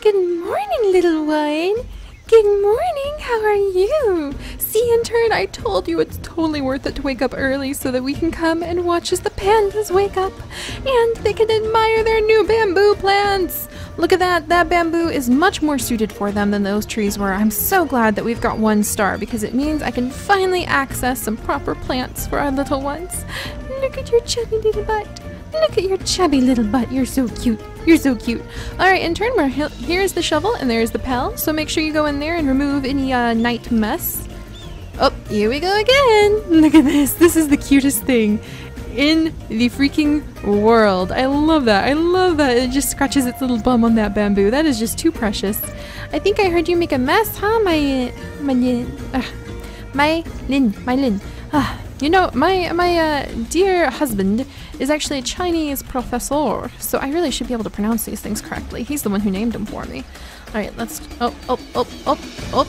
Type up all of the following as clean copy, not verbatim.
Good morning, little one. Good morning, how are you? See, Intern, I told you it's totally worth it to wake up early so that we can come and watch as the pandas wake up and they can admire their new bamboo plants. Look at that, that bamboo is much more suited for them than those trees were. I'm so glad that we've got 1 star because it means I can finally access some proper plants for our little ones. Look at your chubby little butt. Look at your chubby little butt. You're so cute. You're so cute. Alright, Intern, here's the shovel and there's the pail. So make sure you go in there and remove any night mess. Oh, here we go again. Look at this. This is the cutest thing in the freaking world. I love that. I love that. It just scratches its little bum on that bamboo. That is just too precious. I think I heard you make a mess, huh? My Lin. You know, my dear husband is actually a Chinese professor, so I really should be able to pronounce these things correctly. He's the one who named them for me. Alright, let's... Oh.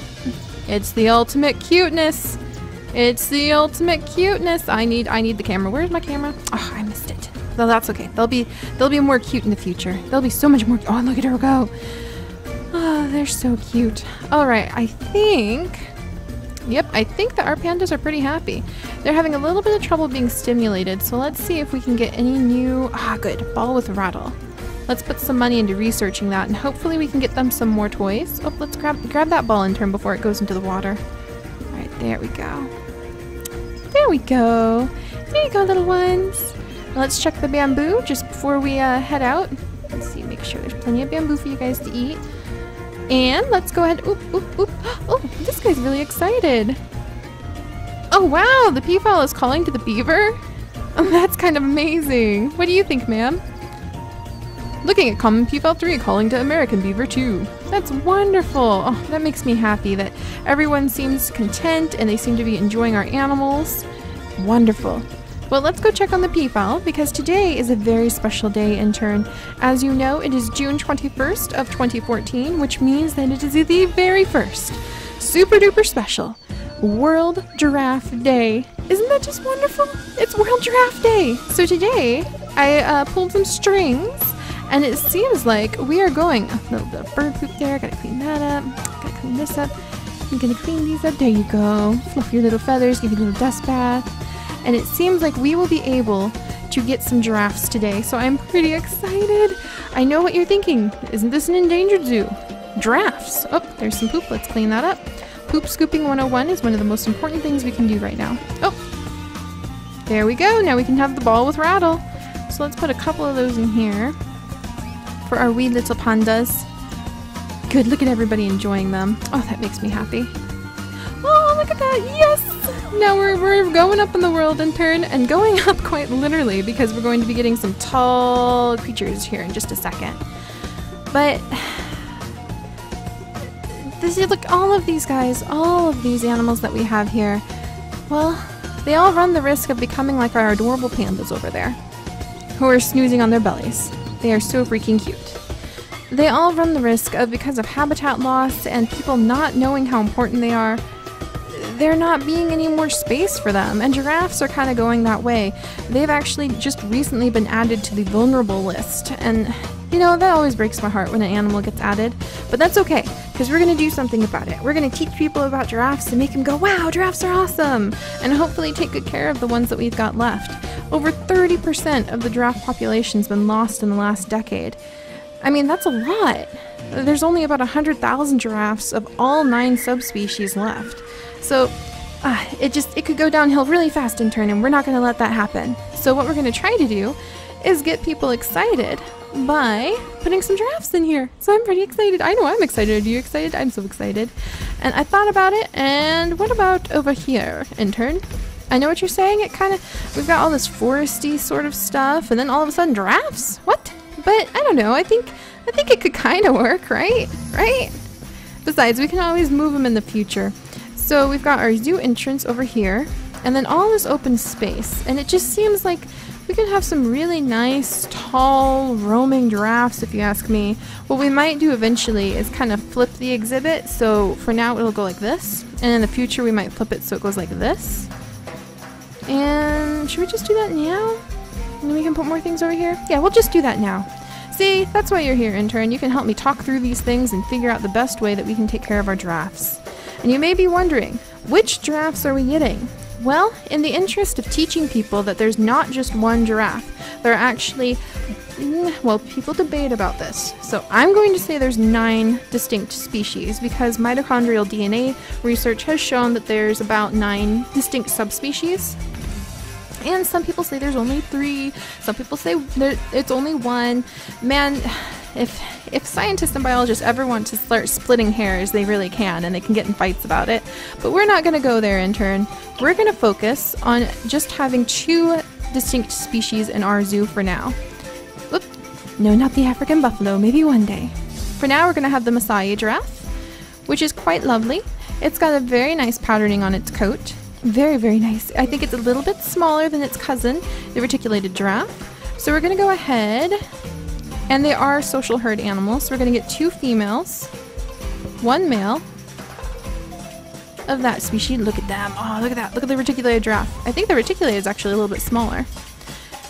It's the ultimate cuteness. It's the ultimate cuteness. I need the camera. Where's my camera? Oh, I missed it. Well, that's okay. They'll be more cute in the future. They'll be so much more... Oh, look at her go. Oh, they're so cute. Alright, I think... Yep, I think that our pandas are pretty happy. They're having a little bit of trouble being stimulated, so let's see if we can get any new... good. Ball with rattle. Let's put some money into researching that, and hopefully we can get them some more toys. Oh, let's grab that ball, Intern, before it goes into the water. Alright, there we go. There we go. There you go, little ones. Let's check the bamboo just before we head out. Let's see, make sure there's plenty of bamboo for you guys to eat. And let's go ahead. Oop. Oh, this guy's really excited. Oh, wow. The peafowl is calling to the beaver. Oh, that's kind of amazing. What do you think, ma'am? Looking at common peafowl 3, calling to American beaver 2. That's wonderful. Oh, that makes me happy that everyone seems content and they seem to be enjoying our animals. Wonderful. Well, let's go check on the peafowl because today is a very special day, Intern. As you know, it is June 21st of 2014, which means that it is the very first super duper special World Giraffe Day. Isn't that just wonderful? It's World Giraffe Day. So today I pulled some strings and it seems like we are going a little bit of bird poop there. Gotta clean that up. Gotta clean this up. I'm gonna clean these up. There you go. Fluff your little feathers. Give you a little dust bath. And it seems like we will be able to get some giraffes today, so I'm pretty excited. I know what you're thinking. Isn't this an endangered zoo? Giraffes. Oh, there's some poop. Let's clean that up. Poop scooping 101 is one of the most important things we can do right now. Oh, there we go. Now we can have the ball with rattle. So let's put a couple of those in here for our wee little pandas. Good, look at everybody enjoying them. Oh, that makes me happy. Oh, look at that. Yes! Now we're going up in the world, Intern, and going up quite literally because we're going to be getting some tall creatures here in just a second. But this is, look, all of these guys, all of these animals that we have here, well, they all run the risk of becoming like our adorable pandas over there, who are snoozing on their bellies. They are so freaking cute. They all run the risk of, because of habitat loss and people not knowing how important they are, there not being any more space for them, and giraffes are kind of going that way. They've actually just recently been added to the vulnerable list, and you know, that always breaks my heart when an animal gets added, but that's okay, because we're going to do something about it. We're going to teach people about giraffes and make them go, wow, giraffes are awesome, and hopefully take good care of the ones that we've got left. Over 30% of the giraffe population's been lost in the last decade. I mean, that's a lot. There's only about 100,000 giraffes of all 9 subspecies left. So, it could go downhill really fast, Intern, and we're not going to let that happen. So what we're going to try to do is get people excited by putting some giraffes in here. So I'm pretty excited. I know I'm excited. Are you excited? I'm so excited. And I thought about it, and what about over here, Intern? I know what you're saying. We've got all this foresty sort of stuff, and then all of a sudden giraffes? What? But I don't know. I think it could kind of work, right? Right? Besides, we can always move them in the future. So we've got our zoo entrance over here, and then all this open space, and it just seems like we could have some really nice, tall, roaming giraffes, if you ask me. What we might do eventually is kind of flip the exhibit, so for now it'll go like this, and in the future we might flip it so it goes like this. And should we just do that now? And then we can put more things over here? Yeah, we'll just do that now. See, that's why you're here, intern. You can help me talk through these things and figure out the best way that we can take care of our giraffes. And you may be wondering, which giraffes are we getting? Well, in the interest of teaching people that there's not just one giraffe, there are actually, well, people debate about this. So I'm going to say there's 9 distinct species because mitochondrial DNA research has shown that there's about 9 distinct subspecies. And some people say there's only 3, some people say it's only 1. Man, if scientists and biologists ever want to start splitting hairs, they really can, and they can get in fights about it. But we're not going to go there, intern. We're going to focus on just having 2 distinct species in our zoo for now. Whoop. No, not the African buffalo, maybe one day. For now, we're going to have the mossy giraffe, which is quite lovely. It's got a very nice patterning on its coat. Very, very nice. I think it's a little bit smaller than its cousin, the reticulated giraffe. So we're going to go ahead, and they are social herd animals, so we're going to get 2 females, 1 male of that species. Look at them. Oh, look at that. Look at the reticulated giraffe. I think the reticulated is actually a little bit smaller.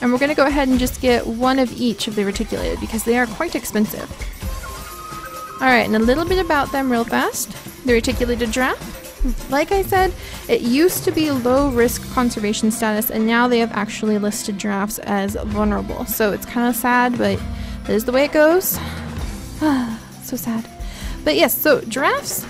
And we're going to go ahead and just get 1 of each of the reticulated because they are quite expensive. Alright, and a little bit about them real fast. The reticulated giraffe. Like I said, it used to be low risk conservation status, and now they have actually listed giraffes as vulnerable. So it's kind of sad, but that is the way it goes. So sad. But yes, so giraffes,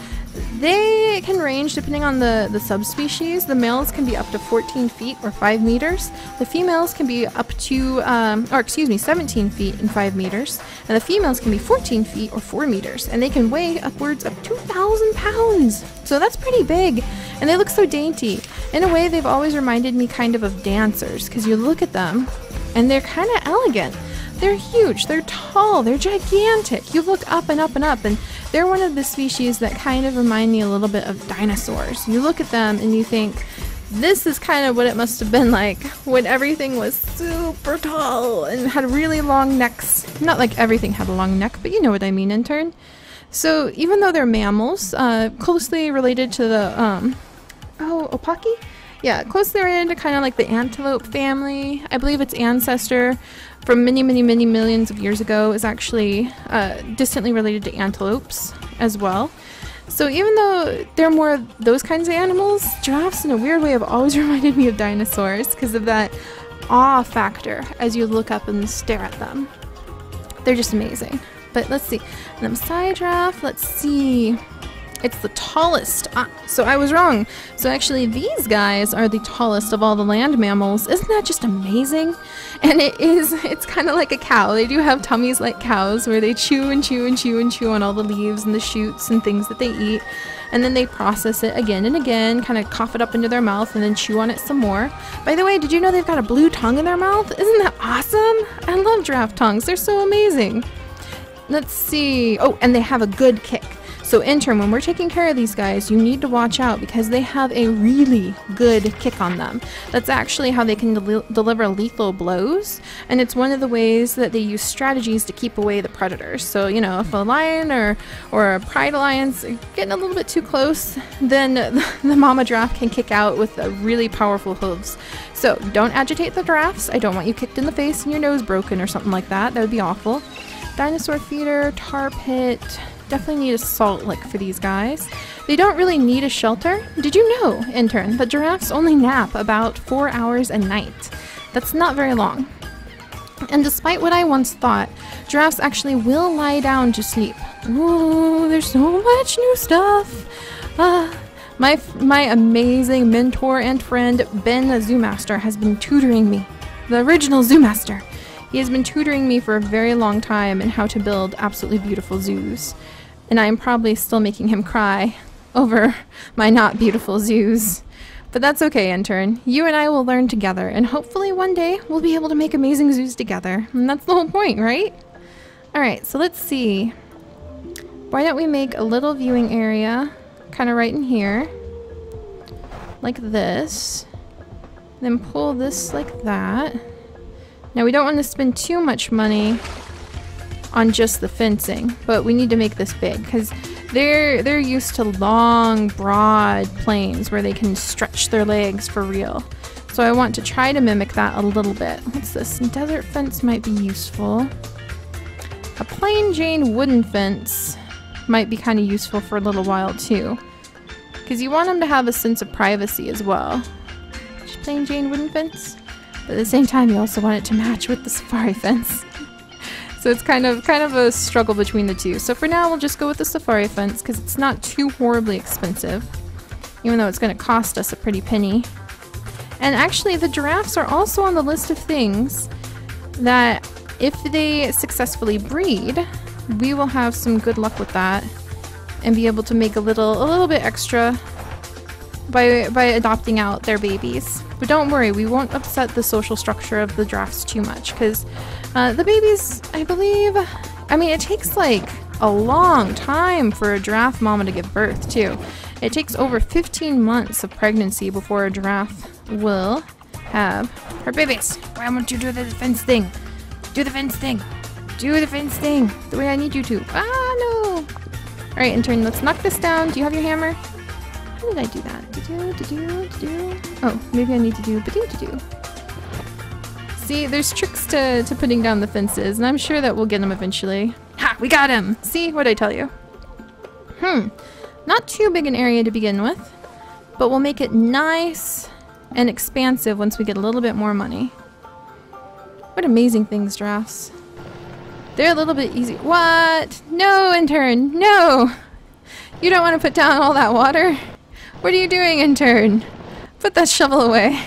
they can range depending on the subspecies. The males can be up to 14 feet or 5 meters. The females can be up to, 17 feet and 5 meters. And the females can be 14 feet or 4 meters. And they can weigh upwards of 2,000 pounds. So that's pretty big. And they look so dainty. In a way, they've always reminded me kind of dancers, because you look at them and they're kind of elegant. They're huge, they're tall, they're gigantic. You look up and up and up, and they're one of the species that kind of remind me a little bit of dinosaurs. You look at them and you think, this is kind of what it must have been like when everything was super tall and had really long necks. Not like everything had a long neck, but you know what I mean, intern. So even though they're mammals, closely related to the, opaki? Yeah, closely related to kind of like the antelope family. I believe its ancestor from many, many, many millions of years ago is actually distantly related to antelopes as well. So even though they're more of those kinds of animals, giraffes in a weird way have always reminded me of dinosaurs because of that awe factor as you look up and stare at them. They're just amazing. But let's see. The Maasai giraffe, let's see. It's the tallest. So I was wrong. So actually these guys are the tallest of all the land mammals. Isn't that just amazing? And it's kind of like a cow. They do have tummies like cows where they chew and chew and chew and chew on all the leaves and the shoots and things that they eat. And then they process it again and again, kind of cough it up into their mouth and then chew on it some more. By the way, did you know they've got a blue tongue in their mouth? Isn't that awesome? I love giraffe tongues. They're so amazing. Let's see. Oh, and they have a good kick. So intern, when we're taking care of these guys, you need to watch out because they have a really good kick on them. That's actually how they can deliver lethal blows, and it's one of the ways that they use strategies to keep away the predators. So, you know, if a lion or a pride lion's getting a little bit too close, then the mama giraffe can kick out with really powerful hooves. So don't agitate the giraffes. I don't want you kicked in the face and your nose broken or something like that. That would be awful. Dinosaur feeder, tar pit. Definitely need a salt lick for these guys. They don't really need a shelter. Did you know, intern, that giraffes only nap about 4 hours a night? That's not very long. And despite what I once thought, giraffes actually will lie down to sleep. Ooh, there's so much new stuff. My amazing mentor and friend, BenZooMaster, has been tutoring me. The original ZooMaster. He has been tutoring me for a very long time in how to build absolutely beautiful zoos. And I am probably still making him cry over my not beautiful zoos. But that's okay, intern. You and I will learn together, and hopefully one day we'll be able to make amazing zoos together. And that's the whole point, right? Alright, so let's see. Why don't we make a little viewing area, kind of right in here. Like this. Then pull this like that. Now we don't want to spend too much money on just the fencing, but we need to make this big because they're used to long, broad plains where they can stretch their legs for real. So I want to try to mimic that a little bit. What's this? Desert fence might be useful. plain Jane wooden fence might be kind of useful for a little while too. Because you want them to have a sense of privacy as well. Just plain Jane wooden fence. But at the same time, you also want it to match with the safari fence. So it's kind of a struggle between the two. So for now, we'll just go with the safari fence because it's not too horribly expensive. Even though it's going to cost us a pretty penny. And actually, the giraffes are also on the list of things that if they successfully breed, we will have some good luck with that and be able to make a little bit extra by adopting out their babies. But don't worry, we won't upset the social structure of the giraffes too much because the babies, I believe, I mean, it takes like a long time for a giraffe mama to give birth too. It takes over 15 months of pregnancy before a giraffe will have her babies. Why won't you do the fence thing? Do the fence thing. Do the fence thing the way I need you to. Ah, no. All right, intern, let's knock this down. Do you have your hammer? How did I do that? Oh, maybe I need to do ba-do-do-do. See, there's tricks to putting down the fences, and I'm sure that we'll get them eventually. Ha! We got him! See? What'd I tell you? Not too big an area to begin with, but we'll make it nice and expansive once we get a little bit more money. What amazing things, giraffes. They're a little bit easy. What? No, intern! No! You don't want to put down all that water? What are you doing, intern? Put that shovel away.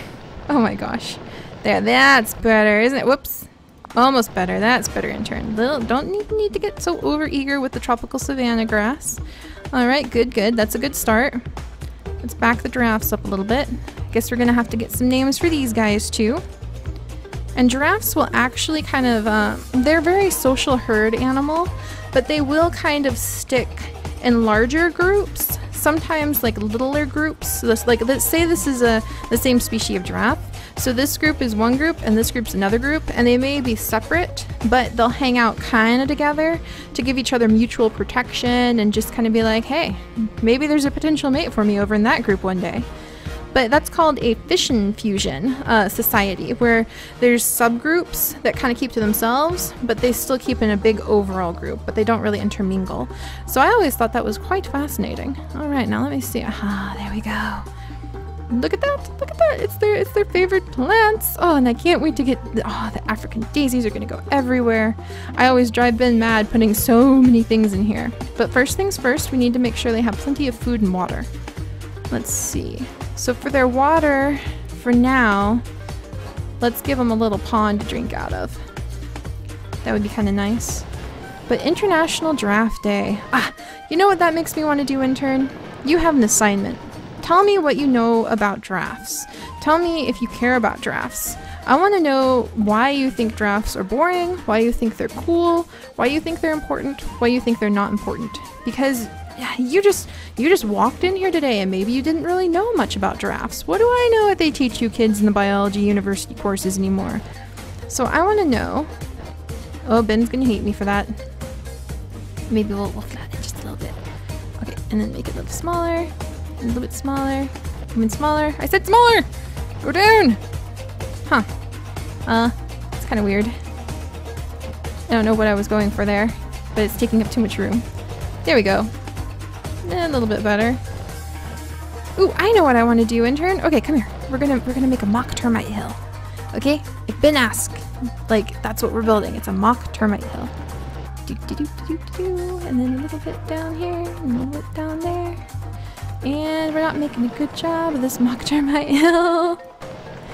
Oh my gosh. There, that's better, isn't it? Whoops. Almost better. That's better, intern. Don't need to get so over-eager with the tropical savanna grass. Alright, good. That's a good start. Let's back the giraffes up a little bit. Guess we're gonna have to get some names for these guys too. And giraffes will actually kind of, they're a very social herd animal, but they will kind of stick in larger groups. Sometimes like littler groups. So like, let's say this is the same species of giraffe. So this group is one group and this group's another group, and they may be separate, but they'll hang out kind of together to give each other mutual protection and just kind of be like, hey, maybe there's a potential mate for me over in that group one day. But that's called a fission fusion society, where there's subgroups that kind of keep to themselves, but they still keep in a big overall group, but they don't really intermingle. So I always thought that was quite fascinating. All right, now let me see. Ah, there we go. Look at that! Look at that! It's their favorite plants. Oh, and I can't wait to get. The African daisies are gonna go everywhere. I always drive Ben mad putting so many things in here. But first things first, we need to make sure they have plenty of food and water. Let's see. So for their water, for now, let's give them a little pond to drink out of. That would be kind of nice. But International Giraffe Day. Ah, you know what that makes me want to do, intern? You have an assignment. Tell me what you know about giraffes. Tell me if you care about giraffes. I want to know why you think giraffes are boring, why you think they're cool, why you think they're important, why you think they're not important. Because you just walked in here today and maybe you didn't really know much about giraffes. What do I know if they teach you kids in the biology university courses anymore? So I want to know. Oh, Ben's gonna hate me for that. Maybe we'll cut it just a little bit. Okay, and then make it a little smaller. A little bit smaller. Even smaller. I said smaller! Go down! Huh. It's kind of weird. I don't know what I was going for there, but it's taking up too much room. There we go. A little bit better. Ooh, I know what I want to do, intern. Okay, come here. We're gonna make a mock termite hill. Okay? If Ben asks, like, that's what we're building. It's a mock termite hill. And then a little bit down here, and a little bit down there. And we're not making a good job of this mock termite hill.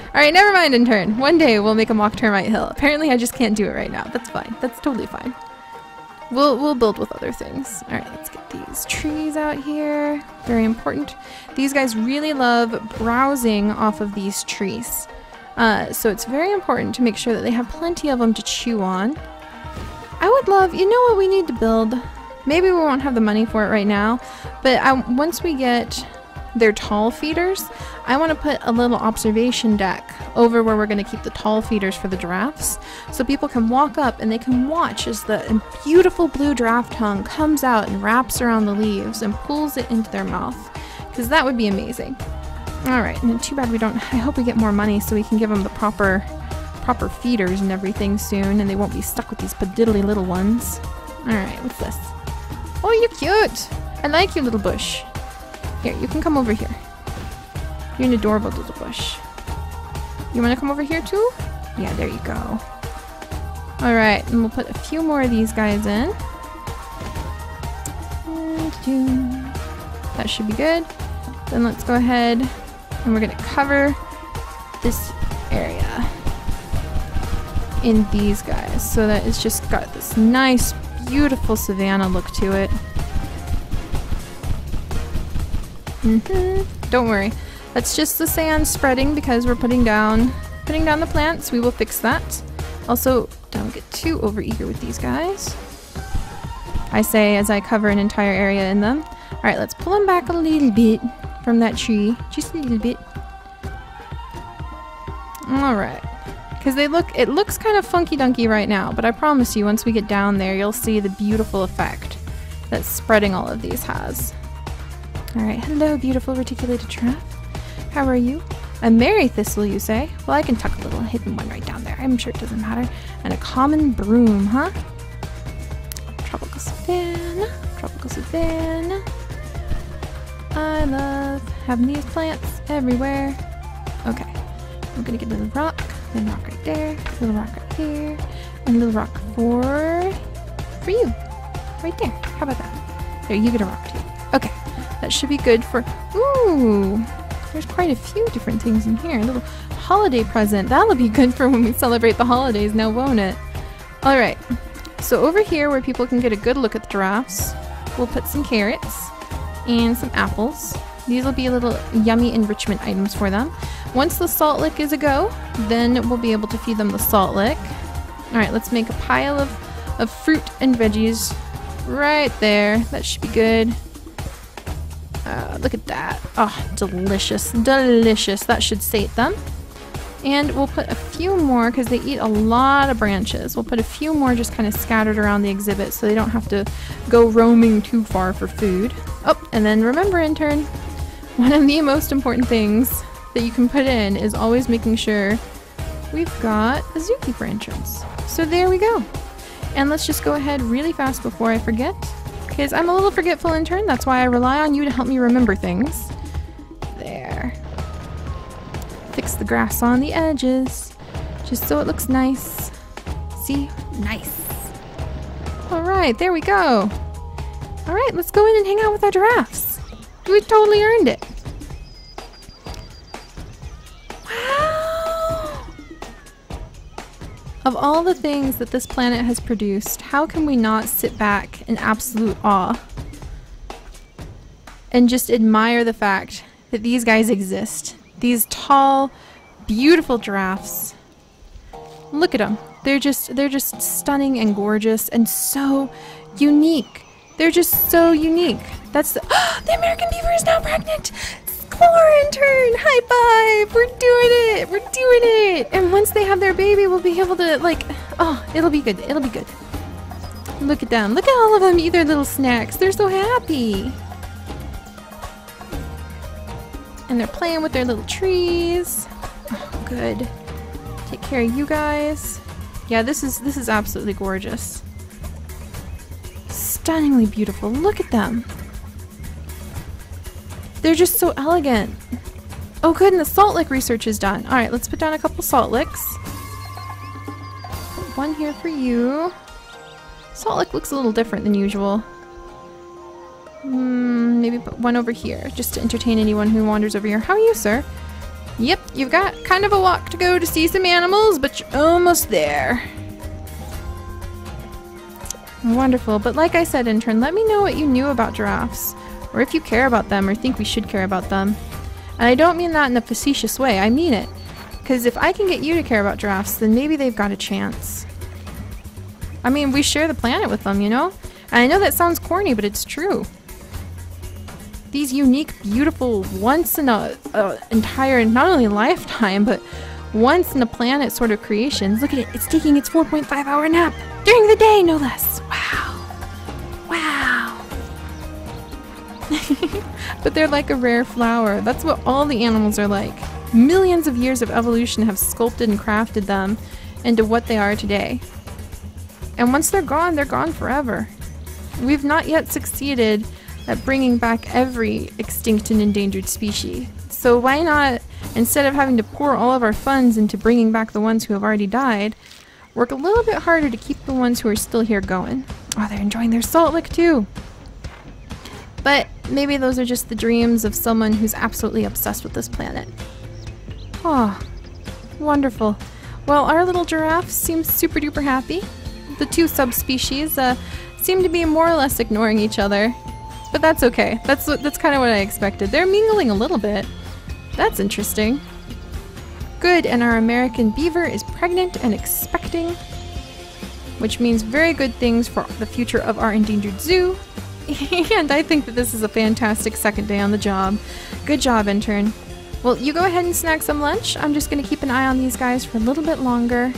Alright, never mind, intern. One day we'll make a mock termite hill. Apparently I just can't do it right now. That's fine. That's totally fine. We'll build with other things. Alright, let's get these trees out here. Very important. These guys really love browsing off of these trees. So it's very important to make sure that they have plenty of them to chew on. I would love, you know what we need to build? Maybe we won't have the money for it right now, but once we get their tall feeders, I want to put a little observation deck over where we're going to keep the tall feeders for the giraffes, so people can walk up and they can watch as the beautiful blue giraffe tongue comes out and wraps around the leaves and pulls it into their mouth, because that would be amazing. Alright, and then too bad we don't, I hope we get more money so we can give them the proper feeders and everything soon, and they won't be stuck with these padiddly little ones. Alright, what's this? Oh, you're cute! I like your little bush. Here, you can come over here. You're an adorable little bush. You want to come over here too? Yeah, there you go. Alright, and we'll put a few more of these guys in. That should be good. Then let's go ahead and we're going to cover this area in these guys so that it's just got this nice, beautiful savanna look to it. Don't worry. That's just the sand spreading because we're putting down the plants. We will fix that. Also, don't get too overeager with these guys. I say as I cover an entire area in them. Alright, let's pull them back a little bit from that tree. Just a little bit. Alright. Because it looks kind of funky-dunky right now, but I promise you, once we get down there, you'll see the beautiful effect that spreading all of these has. Alright, hello, beautiful reticulated giraffe. How are you? A merry thistle, you say? Well, I can tuck a little hidden one right down there. I'm sure it doesn't matter. And a common broom, huh? Tropical savanna. Tropical savanna. I love having these plants everywhere. Okay. I'm gonna get a little rock. Little rock right there. Little rock right here. And a little rock for you. Right there. How about that? There, you get a rock too. Okay. That should be good for... Ooh! There's quite a few different things in here. A little holiday present. That'll be good for when we celebrate the holidays now, won't it? Alright. So over here where people can get a good look at the giraffes, we'll put some carrots and some apples. These will be little yummy enrichment items for them. Once the salt lick is a go, then we'll be able to feed them the salt lick. Alright, let's make a pile of fruit and veggies right there. That should be good. Look at that. Oh, delicious. Delicious. That should sate them. And we'll put a few more because they eat a lot of branches. We'll put a few more just kind of scattered around the exhibit so they don't have to go roaming too far for food. Oh, and then remember, intern, one of the most important things that you can put in is always making sure we've got a zookeeper entrance. So there we go. And let's just go ahead really fast before I forget. Because I'm a little forgetful intern, that's why I rely on you to help me remember things. There. Fix the grass on the edges, just so it looks nice. See? Nice. Alright, there we go. Alright, let's go in and hang out with our giraffes. We totally earned it. Wow! Of all the things that this planet has produced, how can we not sit back in absolute awe and just admire the fact that these guys exist? These tall, beautiful giraffes. Look at them. They're just stunning and gorgeous and so unique. They're just so unique. That's the American beaver is now pregnant. Score, intern! High five! We're doing it! We're doing it! And once they have their baby, we'll be able to, like, oh, it'll be good. It'll be good. Look at them. Look at all of them eat their little snacks. They're so happy. And they're playing with their little trees. Oh, good. Take care of you guys. Yeah, this is absolutely gorgeous. Stunningly beautiful. Look at them. They're just so elegant. Oh good, and the salt lick research is done. Alright, let's put down a couple salt licks. Put one here for you. Salt lick looks a little different than usual. Maybe put one over here, just to entertain anyone who wanders over here. How are you, sir? Yep, you've got kind of a walk to go to see some animals, but you're almost there. Wonderful, but like I said, intern, let me know what you knew about giraffes. Or if you care about them or think we should care about them. And I don't mean that in a facetious way, I mean it. Because if I can get you to care about giraffes, then maybe they've got a chance. I mean, we share the planet with them, you know? And I know that sounds corny, but it's true. These unique, beautiful, once in a entire, not only lifetime, but once in a planet sort of creations. Look at it, it's taking its 4.5-hour nap during the day, no less. Wow. Wow. But they're like a rare flower. That's what all the animals are like. Millions of years of evolution have sculpted and crafted them into what they are today. And once they're gone forever. We've not yet succeeded at bringing back every extinct and endangered species. So why not, instead of having to pour all of our funds into bringing back the ones who have already died, work a little bit harder to keep the ones who are still here going. Oh, they're enjoying their salt lick too. But maybe those are just the dreams of someone who's absolutely obsessed with this planet. Oh, wonderful. Well, our little giraffe seems super duper happy. The two subspecies seem to be more or less ignoring each other. But that's okay. That's kind of what I expected. They're mingling a little bit. That's interesting. Good, and our American beaver is pregnant and expecting, which means very good things for the future of our endangered zoo. And I think that this is a fantastic second day on the job. Good job, intern. Well, you go ahead and snack some lunch. I'm just gonna keep an eye on these guys for a little bit longer.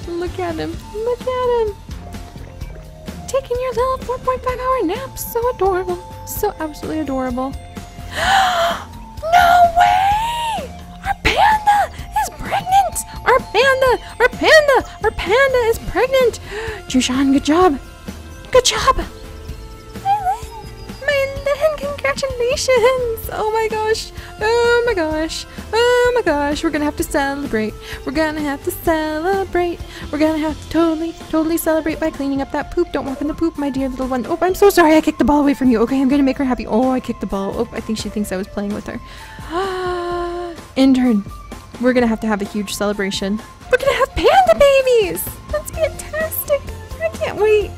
Look at him. Look at him. Taking your little 4.5-hour nap. So adorable. So absolutely adorable. No way! Our panda is pregnant! Our panda is pregnant! Jushan, good job. Good job! My Lynn, congratulations! Oh my gosh. Oh my gosh. Oh my gosh. We're gonna have to celebrate. We're gonna have to celebrate. We're gonna have to totally celebrate by cleaning up that poop. Don't walk in the poop, my dear little one. Oh, I'm so sorry. I kicked the ball away from you. Okay, I'm gonna make her happy. Oh, I kicked the ball. Oh, I think she thinks I was playing with her. Intern, we're gonna have a huge celebration. We're gonna have panda babies! That's fantastic! I can't wait.